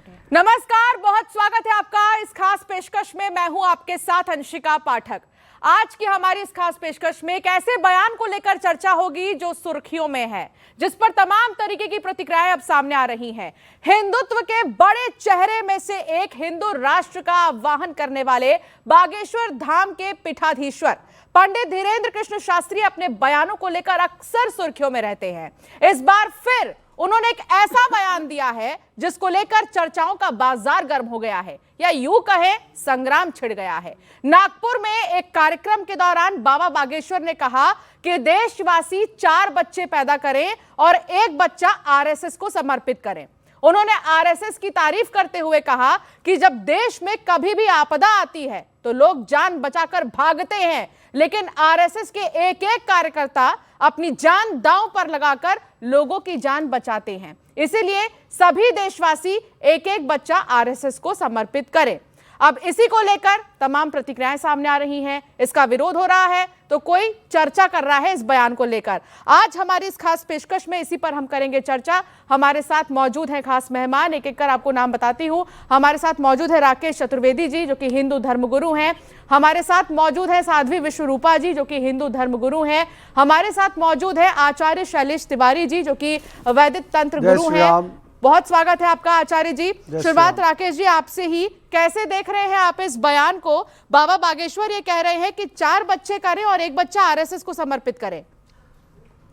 नमस्कार, बहुत स्वागत है आपका इस खास पेशकश में। मैं हूं आपके साथ अंशिका पाठक। आज की हमारी इस खास पेशकश में एक ऐसे बयान को लेकर चर्चा होगी जो सुर्खियों में है, जिस पर तमाम तरीके की प्रतिक्रियाएं अब सामने आ रही हैं। हिंदुत्व के बड़े चेहरे में से एक, हिंदू राष्ट्र का आह्वान करने वाले बागेश्वर धाम के पीठाधीश्वर पंडित धीरेन्द्र कृष्ण शास्त्री अपने बयानों को लेकर अक्सर सुर्खियों में रहते हैं। इस बार फिर उन्होंने एक ऐसा बयान दिया है जिसको लेकर चर्चाओं का बाजार गर्म हो गया है, या यूं कहें संग्राम छिड़ गया है। नागपुर में एक कार्यक्रम के दौरान बाबा बागेश्वर ने कहा कि देशवासी 4 बच्चे पैदा करें और एक बच्चा आरएसएस को समर्पित करें। उन्होंने आरएसएस की तारीफ करते हुए कहा कि जब देश में कभी भी आपदा आती है तो लोग जान बचाकर भागते हैं, लेकिन आरएसएस के एक एक कार्यकर्ता अपनी जान दांव पर लगाकर लोगों की जान बचाते हैं। इसीलिए सभी देशवासी एक एक बच्चा आरएसएस को समर्पित करें। अब इसी को लेकर तमाम प्रतिक्रियाएं सामने आ रही हैं। इसका विरोध हो रहा है तो कोई चर्चा कर रहा है इस बयान को लेकर। आज हमारी इस खास पेशकश में इसी पर हम करेंगे चर्चा। हमारे साथ मौजूद हैं खास मेहमान, एक एक कर आपको नाम बताती हूं। हमारे साथ मौजूद है राकेश चतुर्वेदी जी, जो कि हिंदू धर्मगुरु हैं। हमारे साथ मौजूद है साध्वी विश्वरूपा जी, जो कि हिंदू धर्मगुरु हैं। हमारे साथ मौजूद है आचार्य शैलेश तिवारी जी, जो कि वैदिक तंत्र गुरु हैं। बहुत स्वागत है आपका आचार्य जी। शुरुआत राकेश जी आपसे ही, कैसे देख रहे हैं आप इस बयान को? बाबा बागेश्वर ये कह रहे हैं कि 4 बच्चे करें और एक बच्चा आरएसएस को समर्पित करें।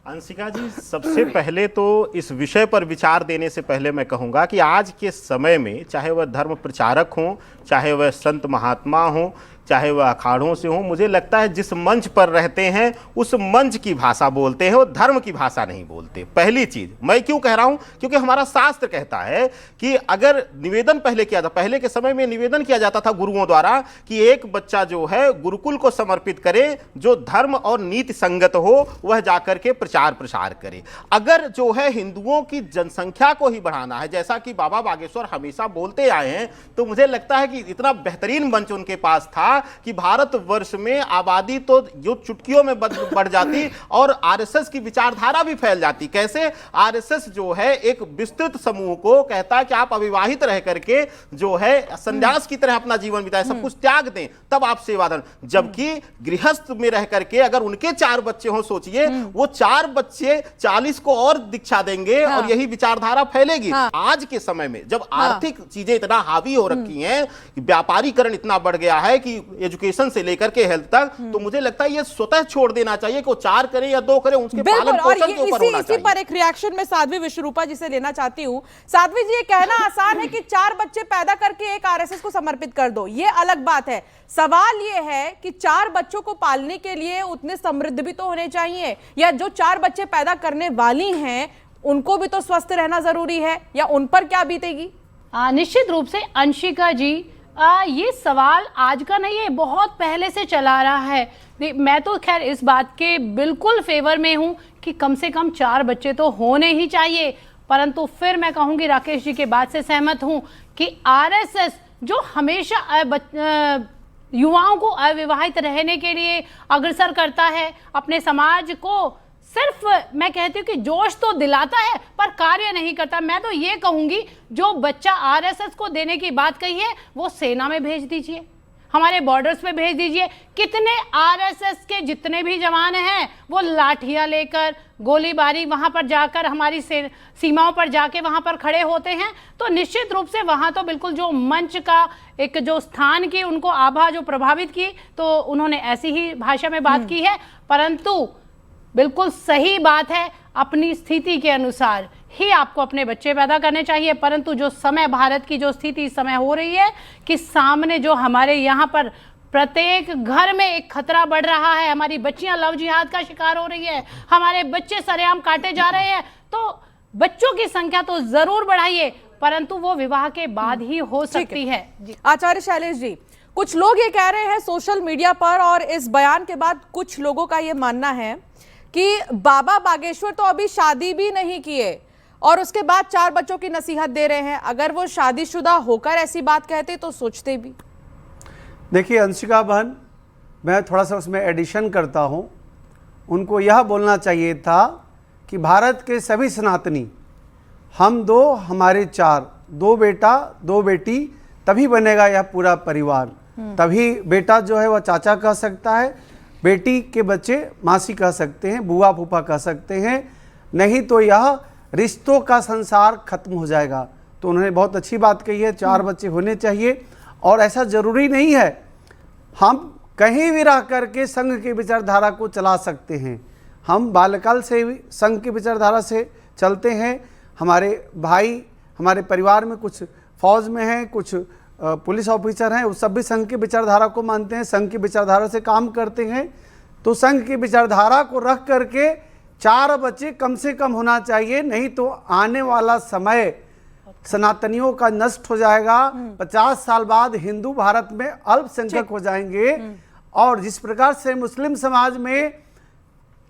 अंशिका जी, सबसे पहले तो इस विषय पर विचार देने से पहले मैं कहूंगा कि आज के समय में चाहे वह धर्म प्रचारक हों, चाहे वह संत महात्मा हों, चाहे वह अखाड़ों से हों, मुझे लगता है जिस मंच पर रहते हैं उस मंच की भाषा बोलते हैं, वो धर्म की भाषा नहीं बोलते। पहली चीज मैं क्यों कह रहा हूं, क्योंकि हमारा शास्त्र कहता है कि अगर निवेदन पहले किया था, पहले के समय में निवेदन किया जाता था गुरुओं द्वारा कि एक बच्चा जो है गुरुकुल को समर्पित करे, जो धर्म और नीति संगत हो वह जाकर के प्रचार प्रसार करे। अगर जो है हिंदुओं की जनसंख्या को ही बढ़ाना है, जैसा कि बाबा बागेश्वर हमेशा बोलते आए हैं, तो मुझे लगता है कि इतना बेहतरीन मंच उनके पास था कि भारतवर्ष में आबादी तो जो चुटकियों में बढ़ जाती और आरएसएस की विचारधारा भी फैल जाती। कैसे? आरएसएस जो है एक विस्तृत समूह को कहता है कि आप अविवाहित रह करके जो है संन्यास की तरह अपना जीवन बिताएं, सब कुछ त्याग दें, तब आप सेवाधन। जबकि गृहस्थ में रह करके अगर उनके 4 बच्चे हो, सोचिए वो 4 बच्चे 40 को और दीक्षा देंगे और यही विचारधारा फैलेगी। आज के समय में जब आर्थिक चीजें इतना हावी हो रखी हैं, व्यापारीकरण इतना बढ़ गया है कि एजुकेशन से लेकर के हेल्थ तक, तो मुझे लगता है ये स्वतः छोड़ देना चाहिए कि वो 4 करें या 2 करें, उसके पालन पोषण के ऊपर होना चाहिए। इसी पर एक रिएक्शन में साध्वी विश्वरूपा जी से लेना चाहती हूं। साध्वी जी, ये कहना आसान है कि 4 बच्चे पैदा करके एक आरएसएस को समर्पित कर दो, ये अलग बात है। सवाल ये है कि 4 बच्चों को पालने के लिए उतने समृद्ध भी तो होने चाहिए, या जो 4 बच्चे पैदा करने वाली हैं उनको भी तो स्वस्थ रहना जरूरी है, या उन पर क्या बीतेगी? निश्चित रूप से अंशिका जी, ये सवाल आज का नहीं है, बहुत पहले से चला रहा है। मैं तो खैर इस बात के बिल्कुल फेवर में हूँ कि कम से कम 4 बच्चे तो होने ही चाहिए, परंतु फिर मैं कहूँगी राकेश जी के बात से सहमत हूँ कि आरएसएस जो हमेशा युवाओं को अविवाहित रहने के लिए अग्रसर करता है, अपने समाज को सिर्फ मैं कहती हूँ कि जोश तो दिलाता है पर कार्य नहीं करता। मैं तो ये कहूंगी जो बच्चा आरएसएस को देने की बात कही है वो सेना में भेज दीजिए, हमारे बॉर्डर्स पे भेज दीजिए। कितने आरएसएस के जितने भी जवान हैं वो लाठियां लेकर गोलीबारी वहां पर जाकर हमारी सीमाओं पर जाके वहां पर खड़े होते हैं, तो निश्चित रूप से वहां तो बिल्कुल जो मंच का एक जो स्थान की उनको आभा जो प्रभावित की, तो उन्होंने ऐसी ही भाषा में बात की है। परंतु बिल्कुल सही बात है, अपनी स्थिति के अनुसार ही आपको अपने बच्चे पैदा करने चाहिए। परंतु जो समय, भारत की जो स्थिति इस समय हो रही है कि सामने जो हमारे यहाँ पर प्रत्येक घर में एक खतरा बढ़ रहा है, हमारी बच्चियां लव जिहाद का शिकार हो रही है, हमारे बच्चे सरेआम काटे जा रहे हैं, तो बच्चों की संख्या तो जरूर बढ़ाइए, परंतु वो विवाह के बाद ही हो सकती है। आचार्य शैलेश जी, कुछ लोग ये कह रहे हैं सोशल मीडिया पर और इस बयान के बाद कुछ लोगों का ये मानना है कि बाबा बागेश्वर तो अभी शादी भी नहीं किए और उसके बाद 4 बच्चों की नसीहत दे रहे हैं। अगर वो शादीशुदा होकर ऐसी बात कहते तो सोचते भी। देखिए अंशिका बहन, मैं थोड़ा सा उसमें एडिशन करता हूँ। उनको यह बोलना चाहिए था कि भारत के सभी सनातनी, हम 2 हमारे 4, दो बेटा दो बेटी, तभी बनेगा यह पूरा परिवार। तभी बेटा जो है वह चाचा कह सकता है, बेटी के बच्चे मासी कह सकते हैं, बुआ फूफा कह सकते हैं, नहीं तो यह रिश्तों का संसार खत्म हो जाएगा। तो उन्होंने बहुत अच्छी बात कही है, 4 बच्चे होने चाहिए। और ऐसा जरूरी नहीं है हम कहीं भी रह करके संघ की विचारधारा को चला सकते हैं। हम बाल्यकाल से भी संघ की विचारधारा से चलते हैं। हमारे भाई हमारे परिवार में कुछ फौज में हैं, कुछ पुलिस ऑफिसर हैं, वो सब भी संघ की विचारधारा को मानते हैं, संघ की विचारधारा से काम करते हैं। तो संघ की विचारधारा को रख करके 4 बच्चे कम से कम होना चाहिए, नहीं तो आने वाला समय सनातनियों का नष्ट हो जाएगा। 50 साल बाद हिंदू भारत में अल्पसंख्यक हो जाएंगे। और जिस प्रकार से मुस्लिम समाज में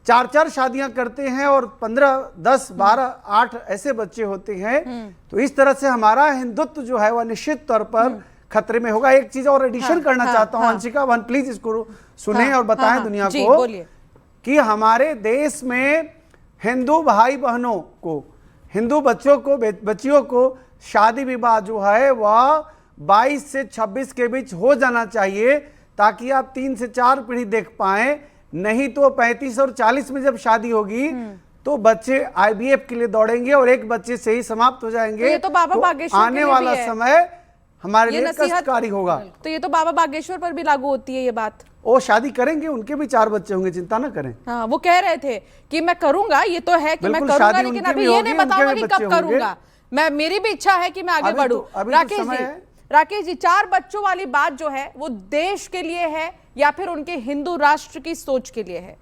4 शादियां करते हैं और 15, 10, 12, 8 ऐसे बच्चे होते हैं, तो इस तरह से हमारा हिंदुत्व जो है वह निश्चित तौर पर खतरे में होगा। एक चीज और एडिशन करना चाहता हूं अंशिका बहन, प्लीज इसको सुने और बताएं दुनिया को कि हमारे देश में हिंदू भाई बहनों को, हिंदू बच्चों को, बच्चियों को शादी विवाह जो है वह 22 से 26 के बीच हो जाना चाहिए, ताकि आप 3 से 4 पीढ़ी देख पाएं। नहीं तो 35 और 40 में जब शादी होगी तो बच्चे IVF के लिए दौड़ेंगे और एक बच्चे से ही समाप्त हो जाएंगे। तो ये तो बाबा बागेश्वर के आने लिए वाला भी है। समय हमारे लिए नसीहत कष्टकारी होगा। तो ये तो बाबा बागेश्वर पर भी लागू होती है ये बात। वो शादी करेंगे, उनके भी 4 बच्चे होंगे, चिंता ना करें। हाँ, वो कह रहे थे कि मैं करूंगा, ये तो है कि मैं बिल्कुल, करूंगा, शादी लेकिन उनकी अभी भी ये नहीं होगी, बताऊंगा उनके कि भी कब बच्चे करूंगा। मेरी भी इच्छा है कि मैं आगे बढ़ूं। अभी तो समय है। राकेश जी 4 बच्चों वाली बात जो है वो देश के लिए है या फिर उनके हिंदू राष्ट्र की सोच के लिए है?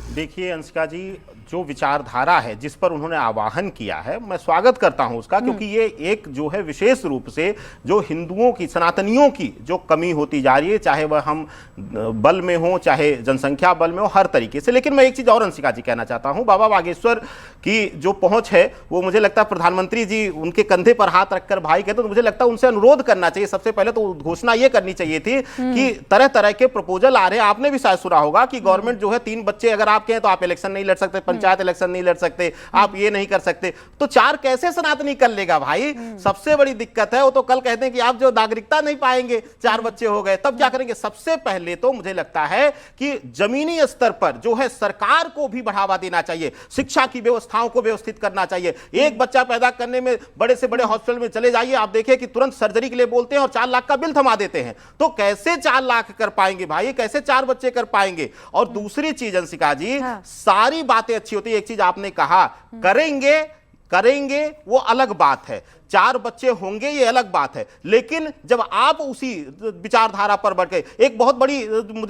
देखिए अंशिका जी, जो विचारधारा है जिस पर उन्होंने आवाहन किया है, मैं स्वागत करता हूं उसका, क्योंकि ये एक जो है विशेष रूप से जो हिंदुओं की, सनातनियों की जो कमी होती जा रही है, चाहे वह हम बल में हो, चाहे जनसंख्या बल में हो, हर तरीके से। लेकिन मैं एक चीज और अंशिका जी कहना चाहता हूं, बाबा बागेश्वर की जो पहुंच है वो मुझे लगता है प्रधानमंत्री जी उनके कंधे पर हाथ रखकर भाई कहते, तो मुझे लगता है उनसे अनुरोध करना चाहिए। सबसे पहले तो घोषणा ये करनी चाहिए थी कि तरह तरह के प्रपोजल आ रहे हैं। आपने भी शायद सुना होगा कि गवर्नमेंट जो है 3 बच्चे अगर आपके हैं तो आप इलेक्शन नहीं लड़ सकते, पंचायत इलेक्शन नहीं लड़ सकते, आप ये नहीं कर सकते। तो 4 कैसे सनातनी कर लेगा भाई? सबसे बड़ी दिक्कत है। वो तो कल कहते हैं कि आप जो नागरिकता नहीं पाएंगे, 4 बच्चे हो गए, तब क्या करेंगे? सबसे पहले तो मुझे लगता है कि जमीनी स्तर पर जो है सरकार को भी बढ़ावा देना चाहिए, शिक्षा की व्यवस्थाओं को व्यवस्थित करना चाहिए। एक बच्चा पैदा करने में बड़े से बड़े हॉस्पिटल में चले जाइए, आप देखिए कि तुरंत सर्जरी के लिए बोलते हैं और 4 लाख का बिल थमा देते हैं। तो कैसे 4 लाख कर पाएंगे भाई? कैसे 4 बच्चे कर पाएंगे? और दूसरी चीज अंशिका जी, सारी बातें अच्छी होती है, एक चीज आपने कहा, करेंगे वो अलग बात है, 4 बच्चे होंगे ये अलग बात है। लेकिन जब आप उसी विचारधारा पर बढ़ गए, एक बहुत बड़ी,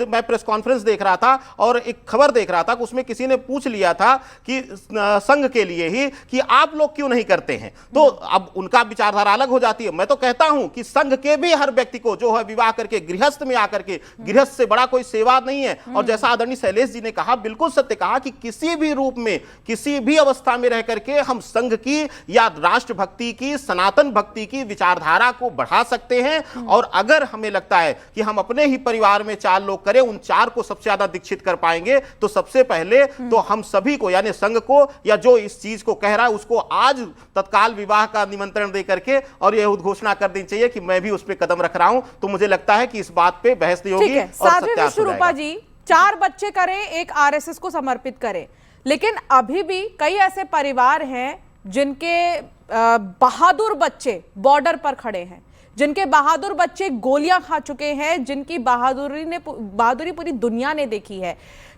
मैं प्रेस कॉन्फ्रेंस देख रहा था और एक खबर देख रहा था, उसमें किसी ने पूछ लिया था कि संघ के लिए ही कि आप लोग क्यों नहीं करते हैं। तो अब उनका विचारधारा अलग हो जाती है। मैं तो कहता हूं कि संघ के भी हर व्यक्ति को जो है विवाह करके गृहस्थ में आकर के, गृहस्थ से बड़ा कोई सेवा नहीं है। और जैसा आदरणीय शैलेश जी ने कहा, बिल्कुल सत्य कहा कि किसी भी रूप में, किसी भी अवस्था में रह करके हम संघ की या राष्ट्रभक्ति की, सनातन भक्ति की विचारधारा को बढ़ा सकते हैं। और अगर हमें लगता है कि हम अपने ही परिवार में 4 लोग करें, उन 4 को सबसे ज्यादा दीक्षित कर पाएंगे, तो सबसे पहले तो हम सभी को, यानी संघ को या जो इस चीज को कह रहा है उसको आज तत्काल विवाह का निमंत्रण दे करके और यह उद्घोषणा कर देनी चाहिए कि मैं भी उस पर कदम रख रहा हूं। तो मुझे लगता है कि इस बात पे बहस नहीं होगी और सत्यानाश हो जाएगा। जी 4 बच्चे करें, एक RSS को समर्पित करें, लेकिन अभी भी कई ऐसे परिवार हैं जिनके बहादुर बच्चे बॉर्डर पर खड़े हैं, जिनके बहादुर बच्चे गोलियां खा चुके हैं, जिनकी बहादुरी पूरी दुनिया ने देखी है।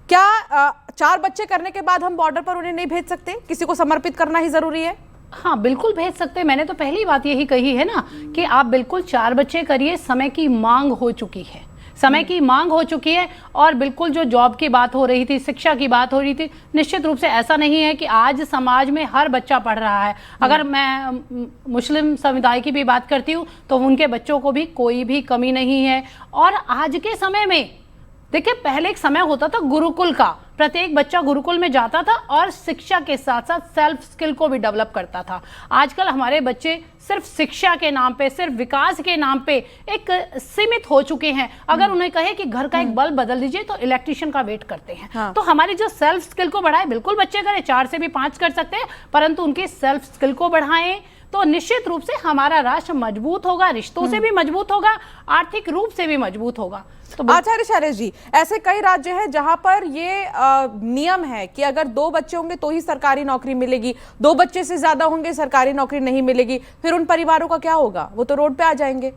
क्या 4 बच्चे करने के बाद हम बॉर्डर पर उन्हें नहीं भेज सकते? किसी को समर्पित करना ही जरूरी है? हाँ, बिल्कुल भेज सकते हैं। मैंने तो पहली बात यही कही है ना कि आप बिल्कुल 4 बच्चे करिए। समय की मांग हो चुकी है, समय की मांग हो चुकी है। और बिल्कुल जो जॉब की बात हो रही थी, शिक्षा की बात हो रही थी, निश्चित रूप से ऐसा नहीं है कि आज समाज में हर बच्चा पढ़ रहा है। अगर मैं मुस्लिम समुदाय की भी बात करती हूँ तो उनके बच्चों को भी कोई भी कमी नहीं है। और आज के समय में देखिए, पहले एक समय होता था गुरुकुल का, प्रत्येक बच्चा गुरुकुल में जाता था और शिक्षा के साथ साथ सेल्फ स्किल को भी डेवलप करता था। आजकल हमारे बच्चे सिर्फ शिक्षा के नाम पे, सिर्फ विकास के नाम पे एक सीमित हो चुके हैं। अगर उन्हें कहे कि घर का एक बल्ब बदल दीजिए तो इलेक्ट्रिशियन का वेट करते हैं। हाँ। तो हमारी जो सेल्फ स्किल को बढ़ाए, बिल्कुल बच्चे करें, 4 से भी 5 कर सकते हैं, परंतु उनके सेल्फ स्किल को बढ़ाएं, तो निश्चित रूप से हमारा राष्ट्र मजबूत होगा, रिश्तों से भी मजबूत होगा, आर्थिक रूप से भी मजबूत होगा। तो आचार्य शैलेश जी, ऐसे कई राज्य हैं जहां पर ये नियम है कि अगर 2 बच्चे होंगे तो ही सरकारी नौकरी मिलेगी, 2 बच्चे से ज्यादा होंगे सरकारी नौकरी नहीं मिलेगी, फिर उन परिवारों का क्या होगा? वो तो रोड पे आ जाएंगे।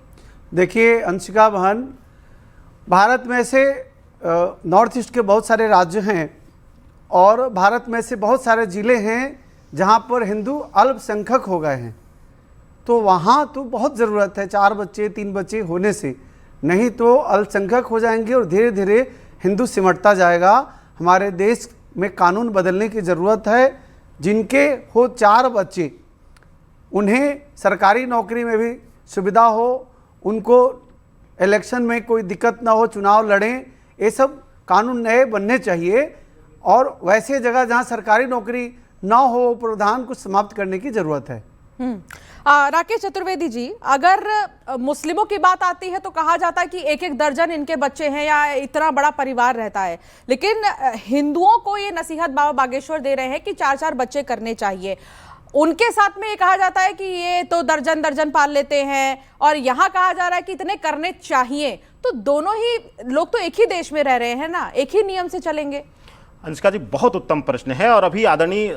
देखिए अंशिका बहन, भारत में से नॉर्थ ईस्ट के बहुत सारे राज्य हैं और भारत में से बहुत सारे ज़िले हैं जहाँ पर हिंदू अल्पसंख्यक हो गए हैं। तो वहाँ तो बहुत ज़रूरत है 4 बच्चे 3 बच्चे होने से, नहीं तो अल्पसंख्यक हो जाएंगे और धीरे धीरे हिंदू सिमटता जाएगा। हमारे देश में कानून बदलने की ज़रूरत है। जिनके हो 4 बच्चे उन्हें सरकारी नौकरी में भी सुविधा हो, उनको इलेक्शन में कोई दिक्कत ना हो, चुनाव लड़ें, ये सब कानून नए बनने चाहिए। और वैसे जगह जहाँ सरकारी नौकरी ना हो, प्रावधान को समाप्त करने की ज़रूरत है। राकेश चतुर्वेदी जी, अगर मुस्लिमों की बात आती है तो कहा जाता है कि 1-1 दर्जन इनके बच्चे हैं या इतना बड़ा परिवार रहता है, लेकिन हिंदुओं को ये नसीहत बाबा बागेश्वर दे रहे हैं कि 4-4 बच्चे करने चाहिए। उनके साथ में ये कहा जाता है कि ये तो दर्जन दर्जन पाल लेते हैं, और यहाँ कहा जा रहा है कि इतने करने चाहिए। तो दोनों ही लोग तो एक ही देश में रह रहे हैं ना, एक ही नियम से चलेंगे। अनुष्का जी, बहुत उत्तम प्रश्न है और अभी आदरणीय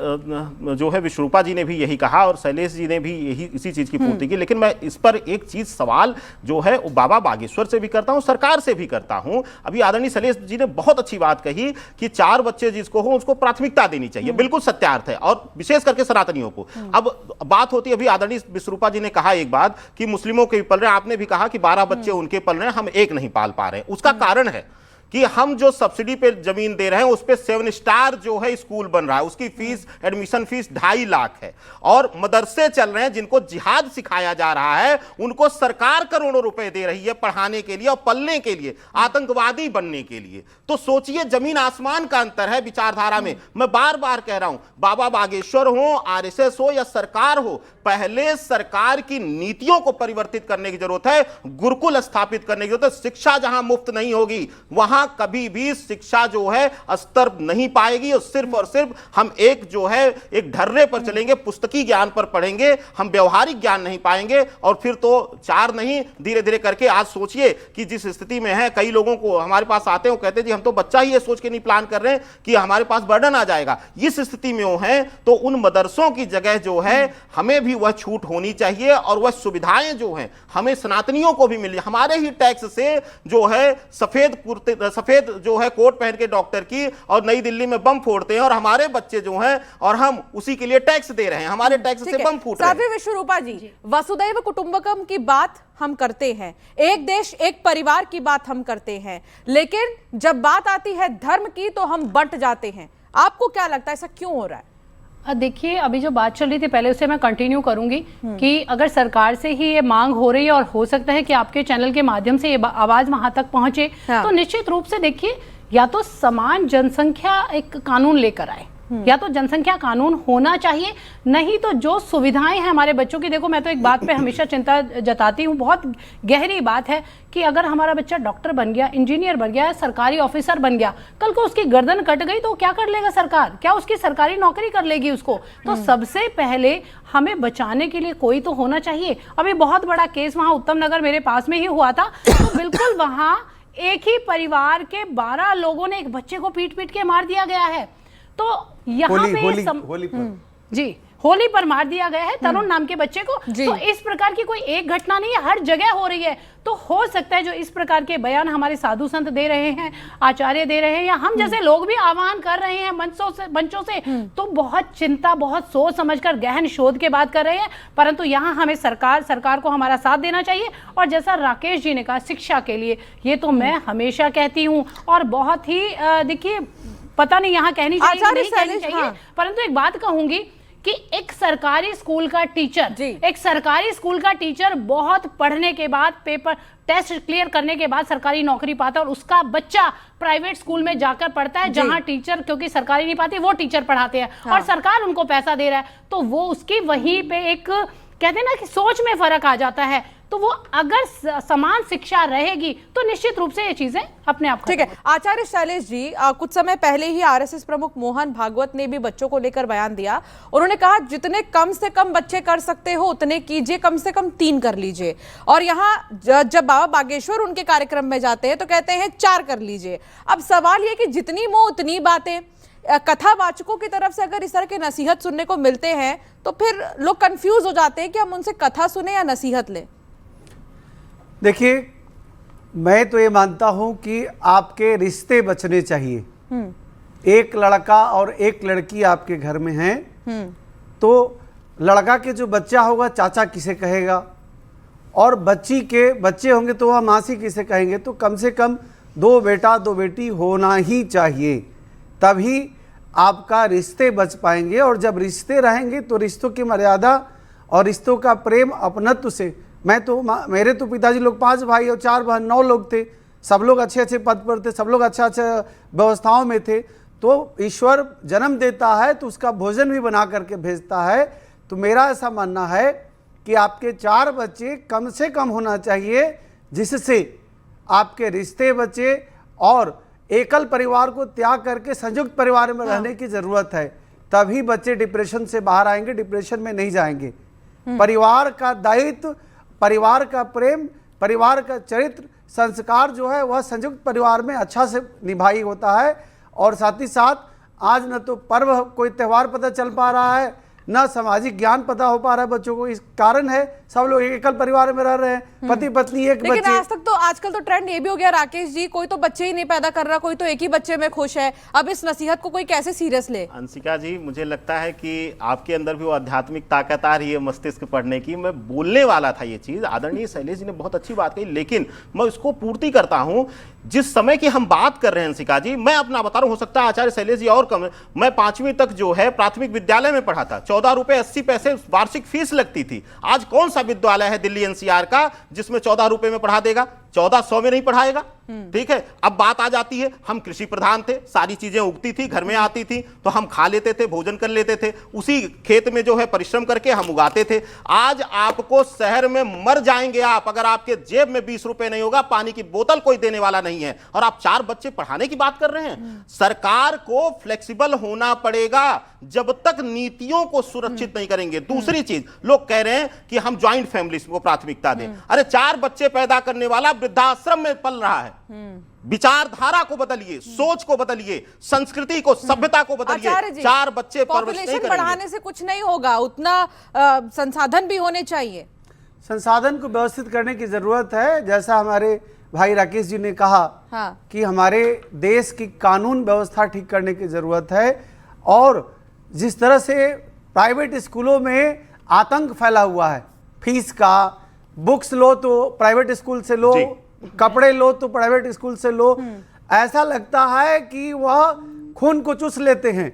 जो है विश्वरूपा जी ने भी यही कहा और शैलेश जी ने भी यही इसी चीज़ की पूर्ति की। लेकिन मैं इस पर एक चीज़ सवाल जो है वो बाबा बागेश्वर से भी करता हूँ, सरकार से भी करता हूँ। अभी आदरणीय शैलेश जी ने बहुत अच्छी बात कही कि 4 बच्चे जिसको हो उसको प्राथमिकता देनी चाहिए, बिल्कुल सत्यार्थ है, और विशेष करके सनातनियों को। अब बात होती है, अभी आदरणीय विश्वरूपा जी ने कहा एक बात कि मुस्लिमों के भी पल रहे हैं, आपने भी कहा कि 12 बच्चे उनके पल रहे हैं, हम एक नहीं पाल पा रहे हैं। उसका कारण है कि हम जो सब्सिडी पे जमीन दे रहे हैं उस पे 7 स्टार जो है स्कूल बन रहा है, उसकी फीस, एडमिशन फीस 2.5 लाख है, और मदरसे चल रहे हैं जिनको जिहाद सिखाया जा रहा है, उनको सरकार करोड़ों रुपए दे रही है पढ़ाने के लिए और पलने के लिए, आतंकवादी बनने के लिए। तो सोचिए, जमीन आसमान का अंतर है विचारधारा में। मैं बार बार कह रहा हूं, बाबा बागेश्वर हो, आरएसएस हो या सरकार हो, पहले सरकार की नीतियों को परिवर्तित करने की जरूरत है, गुरुकुल स्थापित करने की जरूरत है। शिक्षा जहां मुफ्त नहीं होगी वहां कभी भी शिक्षा जो है स्तर नहीं पाएगी, और सिर्फ हम एक जो है एक ढर्रे पर चलेंगे, पुस्तकी ज्ञान पर पढ़ेंगे, हम व्यवहारिक ज्ञान नहीं पाएंगे। और फिर तो 4 नहीं, धीरे धीरे करके आज सोचिए कि जिस स्थिति में है, कई लोगों को हमारे पास आते हैं, वो कहते हैं जी हम तो बच्चा ही ये सोच के नहीं प्लान कर रहे हैं कि हमारे पास बर्डन आ जाएगा। इस स्थिति में वो है तो उन मदरसों की जगह जो है हमें भी वह छूट होनी चाहिए, और वह सुविधाएं जो हैं हमें सनातनियों को भी मिल, हमारे ही टैक्स से जो है सफेद जो है कोट पहन के डॉक्टर की और नई दिल्ली में बम फोड़ते हैं, और हमारे बच्चे जो हैं और हम उसी के लिए टैक्स दे रहे हैं, हमारे टैक्स से बम फूट रहे हैं। विश्वरूपा जी, वसुदैव कुटुंबकम की बात हम करते हैं, एक देश एक परिवार की बात हम करते हैं, लेकिन जब बात आती है धर्म की तो हम बंट जाते हैं। आपको क्या लगता है ऐसा क्यों हो रहा है? देखिए, अभी जो बात चल रही थी पहले उससे मैं कंटिन्यू करूंगी कि अगर सरकार से ही ये मांग हो रही है और हो सकता है कि आपके चैनल के माध्यम से ये आवाज वहां तक पहुंचे, तो निश्चित रूप से देखिए, या तो समान जनसंख्या एक कानून लेकर आए, या तो जनसंख्या कानून होना चाहिए, नहीं तो जो सुविधाएं हैं हमारे बच्चों की। देखो, मैं तो एक बात पे हमेशा चिंता जताती हूँ, बहुत गहरी बात है कि अगर हमारा बच्चा डॉक्टर बन गया, इंजीनियर बन गया, सरकारी ऑफिसर बन गया, कल को उसकी गर्दन कट गई तो क्या कर लेगा सरकार? क्या उसकी सरकारी नौकरी कर लेगी उसको? तो सबसे पहले हमें बचाने के लिए कोई तो होना चाहिए। अभी बहुत बड़ा केस वहाँ उत्तम नगर मेरे पास में ही हुआ था, तो बिल्कुल वहाँ एक ही परिवार के 12 लोगों ने एक बच्चे को पीट पीट के मार दिया गया है। तो यहाँ पे होली पर मार दिया गया है तरुण नाम के बच्चे को। तो इस प्रकार की कोई एक घटना नहीं है, हर जगह हो रही है। तो हो सकता है जो इस प्रकार के बयान हमारे साधु संत दे रहे हैं, आचार्य दे रहे हैं, या हम जैसे लोग भी आह्वान कर रहे हैं मंचों से, तो बहुत चिंता, बहुत सोच समझकर गहन शोध के बात कर रहे हैं। परंतु यहाँ हमें सरकार को हमारा साथ देना चाहिए। और जैसा राकेश जी ने कहा, शिक्षा के लिए, ये तो मैं हमेशा कहती हूँ, और बहुत ही देखिए, पता नहीं यहाँ कहनी चाहिए नहीं कहनी चाहिए, परंतु एक बात कहूंगी कि एक सरकारी स्कूल का टीचर बहुत पढ़ने के बाद, पेपर टेस्ट क्लियर करने के बाद सरकारी नौकरी पाता है, और उसका बच्चा प्राइवेट स्कूल में जाकर पढ़ता है जहां टीचर, क्योंकि सरकारी नहीं पाती, वो टीचर पढ़ाते हैं और सरकार उनको पैसा दे रहा है, तो वो उसकी वहीं पे एक कहते हैं ना कि सोच में फर्क आ जाता है, तो वो अगर समान शिक्षा रहेगी तो निश्चित रूप से ये चीजें अपने आप ठीक है। आचार्य शैलेश जी, कुछ समय पहले ही आरएसएस प्रमुख मोहन भागवत ने भी बच्चों को लेकर बयान दिया। उन्होंने कहा जितने कम से कम बच्चे कर सकते हो उतने कीजिए, कम से कम 3 कर लीजिए। और यहाँ जब बाबा बागेश्वर उनके कार्यक्रम में जाते हैं तो कहते हैं 4 कर लीजिए। अब सवाल ये कि जितनी मुंह उतनी बातें, कथावाचकों की तरफ से अगर इस तरह के नसीहत सुनने को मिलते हैं तो फिर लोग कंफ्यूज हो जाते हैं कि हम उनसे कथा सुने या नसीहत लें। देखिए, मैं तो ये मानता हूं कि आपके रिश्ते बचने चाहिए। एक लड़का और एक लड़की आपके घर में हैं, तो लड़का के जो बच्चा होगा चाचा किसे कहेगा, और बच्ची के बच्चे होंगे तो वह मासी किसे कहेंगे। तो कम से कम 2 बेटा 2 बेटी होना ही चाहिए, तभी आपका रिश्ते बच पाएंगे। और जब रिश्ते रहेंगे तो रिश्तों की मर्यादा और रिश्तों का प्रेम अपनत्व से, मेरे तो पिताजी लोग 5 भाई और 4 बहन, 9 लोग थे, सब लोग अच्छे अच्छे पद पर थे, सब लोग अच्छा व्यवस्थाओं में थे। तो ईश्वर जन्म देता है तो उसका भोजन भी बना करके भेजता है। तो मेरा ऐसा मानना है कि आपके 4 बच्चे कम से कम होना चाहिए, जिससे आपके रिश्ते बचे और एकल परिवार को त्याग करके संयुक्त परिवार में रहने की जरूरत है। तभी बच्चे डिप्रेशन से बाहर आएंगे, डिप्रेशन में नहीं जाएंगे। परिवार का दायित्व, परिवार का प्रेम, परिवार का चरित्र संस्कार जो है वह संयुक्त परिवार में अच्छा से निभाई होता है। और साथ ही साथ आज न तो पर्व कोई त्यौहार पता चल पा रहा है, न सामाजिक ज्ञान पता हो पा रहा है बच्चों को। इस कारण है सब लोग एकल परिवार में रह रहे हैं, पति पत्नी एक बच्चे। लेकिन आजकल तो ट्रेंड ये भी हो गया राकेश जी, कोई तो बच्चे ही नहीं पैदा कर रहा, कोई तो एक ही बच्चे में खुश है। अब इस नसीहत को कोई कैसे सीरियस ले? अंशिका जी, मुझे लगता है कि आपके अंदर भी वो आध्यात्मिक ताकत आ रही है मस्तिष्क पढ़ने की। मैं बोलने वाला था ये चीज, आदरणीय शैलेश जी ने बहुत अच्छी बात कही, लेकिन मैं उसको पूर्ति करता हूं। जिस समय की हम बात कर रहे हैं अंशिका जी, मैं अपना बता रहा हूं, हो सकता है आचार्य शैलेश जी और कम। मैं 5वीं तक जो है प्राथमिक विद्यालय में पढ़ा था, 14 रुपए 80 पैसे वार्षिक फीस लगती थी। आज कौन सा विद्यालय है दिल्ली एनसीआर का जिसमें 14 रुपए में पढ़ा देगा? 1400 में नहीं पढ़ाएगा। ठीक है, अब बात आ जाती है, हम कृषि प्रधान थे, सारी चीजें उगती थी, घर में आती थी, तो हम खा लेते थे, भोजन कर लेते थे, उसी खेत में जो है परिश्रम करके हम उगाते थे। आज आपको शहर में मर जाएंगे आप अगर आपके जेब में 20 रुपए नहीं होगा, पानी की बोतल कोई देने वाला नहीं है, और आप 4 बच्चे पढ़ाने की बात कर रहे हैं। सरकार को फ्लेक्सिबल होना पड़ेगा जब तक नीतियों को सुरक्षित नहीं करेंगे। दूसरी चीज, लोग कह रहे हैं कि हम ज्वाइंट फैमिलीज को प्राथमिकता दें। अरे 4 बच्चे पैदा करने वाला वृद्धाश्रम में पल रहा है। विचारधारा को बदलिए, सोच को बदलिए, संस्कृति को, सभ्यता को बदलिए। 4 बच्चे परवरिश नहीं करेंगे। बढ़ाने से कुछ नहीं होगा, उतना संसाधन भी होने चाहिए। संसाधन को व्यवस्थित करने की जरूरत है। जैसा हमारे भाई राकेश जी ने कहा कि हमारे देश की कानून व्यवस्था ठीक करने की जरूरत है। और जिस तरह से प्राइवेट स्कूलों में आतंक फैला हुआ है, फीस का, बुक्स लो तो प्राइवेट स्कूल से लो, कपड़े लो तो प्राइवेट स्कूल से लो, ऐसा लगता है कि वह खून को चूस लेते हैं।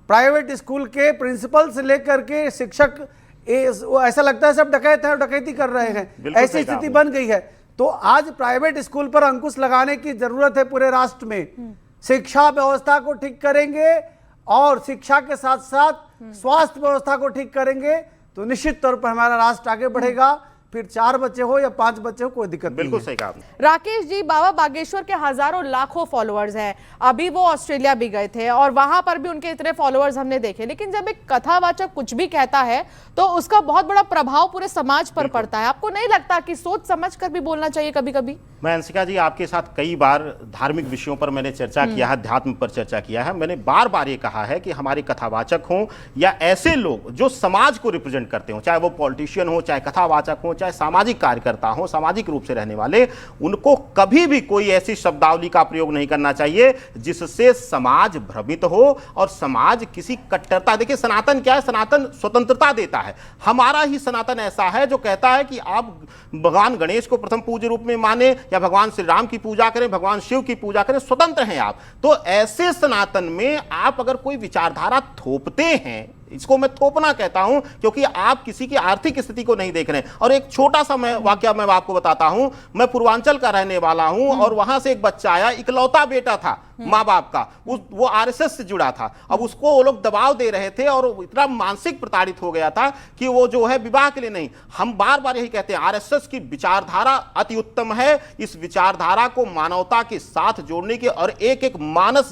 प्राइवेट स्कूल के प्रिंसिपल से लेकर के शिक्षक, ऐसा लगता है सब डकैत है, डकैती कर रहे हैं, ऐसी स्थिति बन गई है। तो आज प्राइवेट स्कूल पर अंकुश लगाने की जरूरत है पूरे राष्ट्र में। शिक्षा व्यवस्था को ठीक करेंगे और शिक्षा के साथ साथ स्वास्थ्य व्यवस्था को ठीक करेंगे तो निश्चित तौर पर हमारा राष्ट्र आगे बढ़ेगा। फिर 4 बच्चे हो या 5 बच्चे हो, कोई दिक्कत नहीं। बिल्कुल सही कहा आपने। राकेश जी, बाबा बागेश्वर के हजारों लाखों फॉलोअर्स हैं। अभी वो ऑस्ट्रेलिया भी गए थे और वहां पर भी उनके इतने फॉलोअर्स हमने देखे, लेकिन जब एक कथावाचक कुछ भी कहता है तो उसका बहुत बड़ा प्रभाव पूरे समाज पर पड़ता है। आपको नहीं लगता कि सोच समझ कर भी बोलना चाहिए कभी कभी? मैं अंशिका जी आपके साथ कई बार धार्मिक विषयों पर मैंने चर्चा किया है, अध्यात्म पर चर्चा किया है। मैंने बार बार ये कहा है कि हमारे कथावाचक हों या ऐसे लोग जो समाज को रिप्रेजेंट करते हो, चाहे वो पॉलिटिशियन हो, चाहे कथावाचक हो, चाहे सामाजिक कार्यकर्ता हो, सामाजिक रूप से रहने वाले, उनको कभी भी कोई ऐसी शब्दावली का प्रयोग नहीं करना चाहिए जिससे समाज भ्रमित हो और समाज किसी कट्टरता। देखिए सनातन क्या है? सनातन स्वतंत्रता देता है। हमारा ही सनातन ऐसा है जो कहता है कि आप भगवान गणेश को प्रथम पूज्य रूप में माने या भगवान श्री राम की पूजा करें, भगवान शिव की पूजा करें, स्वतंत्र हैं आप। तो ऐसे सनातन में आप अगर कोई विचारधारा थोपते हैं, इसको मैं थोपना कहता हूं क्योंकि आप किसी की आर्थिक स्थिति को नहीं देख रहे हैं। और एक छोटा सा वाकया मैं आपको बताता हूं। मैं पूर्वांचल का रहने वाला हूं और वहां से एक बच्चा आया, इकलौता बेटा था, माँ बाप का, वो आरएसएस से जुड़ा था। अब उसको वो लोग दबाव दे रहे थे और इतना मानसिक प्रताड़ित हो गया था कि वो जो है विवाह के लिए नहीं। हम बार बार यही कहते हैं, आरएसएस की विचारधारा अति उत्तम है। इस विचारधारा को मानवता के साथ जोड़ने की और एक एक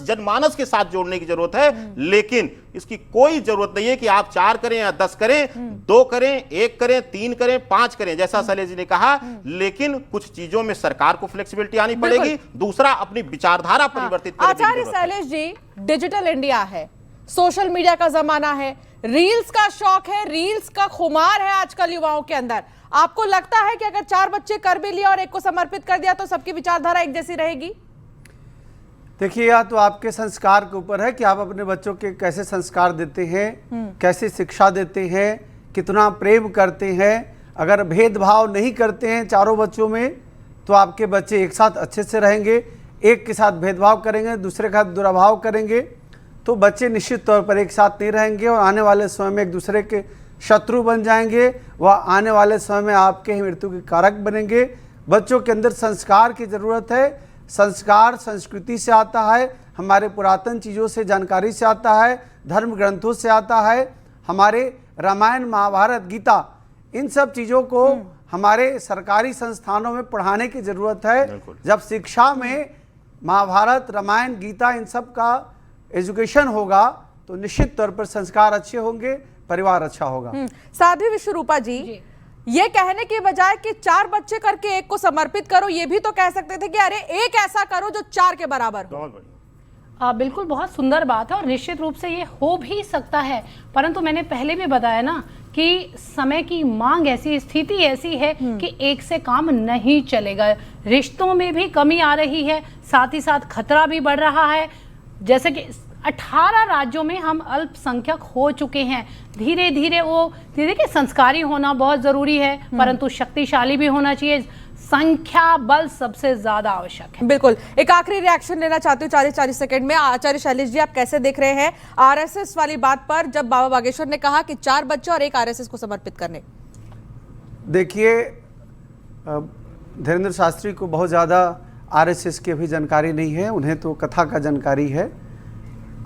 जनमानस के साथ जोड़ने की जरूरत है, लेकिन इसकी कोई जरूरत नहीं है कि आप 4 करें या 10 करें, 2 करें, 1 करें, 3 करें, 5 करें, जैसा शैलेश जी ने कहा। लेकिन कुछ चीजों में सरकार को फ्लेक्सिबिलिटी आनी पड़ेगी। दूसरा, अपनी विचारधारा परिवर्तित करने की आचार्य जरूरत है। शैलेश जी, डिजिटल इंडिया है, सोशल मीडिया का जमाना है, रील्स का शौक है, रील्स का खुमार है आजकल युवाओं के अंदर। आपको लगता है कि अगर 4 बच्चे कर भी लिया और एक को समर्पित कर दिया तो सबकी विचारधारा एक जैसी रहेगी? देखिए, या तो आपके संस्कार के ऊपर है कि आप अपने बच्चों के कैसे संस्कार देते हैं, कैसे शिक्षा देते हैं, कितना प्रेम करते हैं। अगर भेदभाव नहीं करते हैं चारों बच्चों में, तो आपके बच्चे एक साथ अच्छे से रहेंगे। एक के साथ भेदभाव करेंगे, दूसरे के साथ दुराभाव करेंगे, तो बच्चे निश्चित तौर पर एक साथ नहीं रहेंगे और आने वाले समय में एक दूसरे के शत्रु बन जाएंगे। वह आने वाले समय में आपके ही मृत्यु के कारक बनेंगे। बच्चों के अंदर संस्कार की ज़रूरत है। संस्कार संस्कृति से आता है, हमारे पुरातन चीज़ों से, जानकारी से आता है, धर्म ग्रंथों से आता है, हमारे रामायण, महाभारत, गीता, इन सब चीज़ों को हमारे सरकारी संस्थानों में पढ़ाने की ज़रूरत है। जब शिक्षा में महाभारत, रामायण, गीता, इन सब का एजुकेशन होगा तो निश्चित तौर पर संस्कार अच्छे होंगे, परिवार अच्छा होगा। साध्वी विश्वरूपा जी, ये कहने के बजाय कि 4 बच्चे करके एक को समर्पित करो, ये भी तो कह सकते थे कि अरे एक ऐसा करो जो 4 के बराबर हो। बिल्कुल, बहुत सुंदर बात है और निश्चित रूप से ये हो भी सकता है, परंतु मैंने पहले भी बताया ना कि समय की मांग ऐसी, स्थिति ऐसी है कि एक से काम नहीं चलेगा। रिश्तों में भी कमी आ रही है, साथ ही साथ खतरा भी बढ़ रहा है। जैसे कि 18 राज्यों में हम अल्पसंख्यक हो चुके हैं। धीरे धीरे देखिए, संस्कारी होना बहुत ज़रूरी है, परंतु शक्तिशाली भी होना चाहिए। संख्या बल सबसे ज्यादा आवश्यक है। बिल्कुल। एक आखिरी रिएक्शन लेना चाहती हूँ 40 सेकंड में। आचार्य शैलेश जी, आप कैसे देख रहे हैं आरएसएस वाली बात पर, जब बाबा बागेश्वर ने कहा कि 4 बच्चे और एक आरएसएस को समर्पित करने? देखिए, धीरेन्द्र शास्त्री को बहुत ज़्यादा आरएसएस की भी जानकारी नहीं है, उन्हें तो कथा का जानकारी है।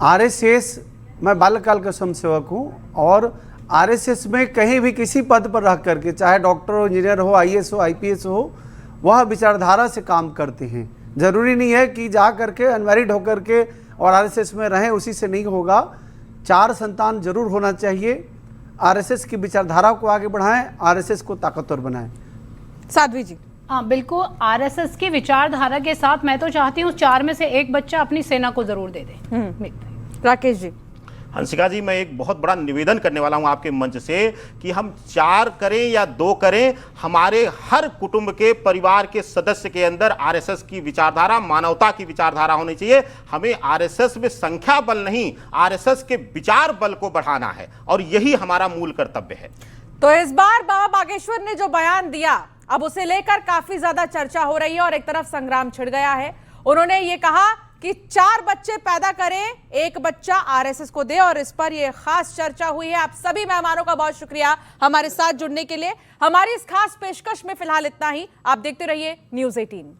आरएसएस, मैं बाल्यकाल का स्वयंसेवक हूँ और आरएसएस में कहीं भी किसी पद पर रह करके, चाहे डॉक्टर हो, इंजीनियर हो, आईएएस हो, आईपीएस हो, वह विचारधारा से काम करते हैं। ज़रूरी नहीं है कि जा करके अनमैरिड होकर के और आरएसएस में रहें, उसी से नहीं होगा। 4 संतान जरूर होना चाहिए। आरएसएस की विचारधारा को आगे बढ़ाएं, आरएसएस को ताकतवर बनाएं। साध्वी जी। हाँ बिल्कुल, आरएसएस की विचारधारा के साथ मैं तो चाहती हूँ 4 में से एक बच्चा अपनी सेना को जरूर दे दे। राकेश जी। हंसिका जी, मैं एक बहुत बड़ा निवेदन करने वाला हूं आपके मंच से कि हम 4 करें या 2 करें, हमारे हर कुटुंब के, परिवार के सदस्य के अंदर आरएसएस की विचारधारा, मानवता की विचारधारा होनी चाहिए। हमें आरएसएस में संख्या बल नहीं, आरएसएस के विचार बल को बढ़ाना है और यही हमारा मूल कर्तव्य है। तो इस बार बाबा बागेश्वर ने जो बयान दिया, अब उसे लेकर काफी ज्यादा चर्चा हो रही है और एक तरफ संग्राम छिड़ गया है। उन्होंने ये कहा कि 4 बच्चे पैदा करें, 1 बच्चा आरएसएस को दे, और इस पर यह खास चर्चा हुई है। आप सभी मेहमानों का बहुत शुक्रिया हमारे साथ जुड़ने के लिए। हमारी इस खास पेशकश में फिलहाल इतना ही। आप देखते रहिए News 18।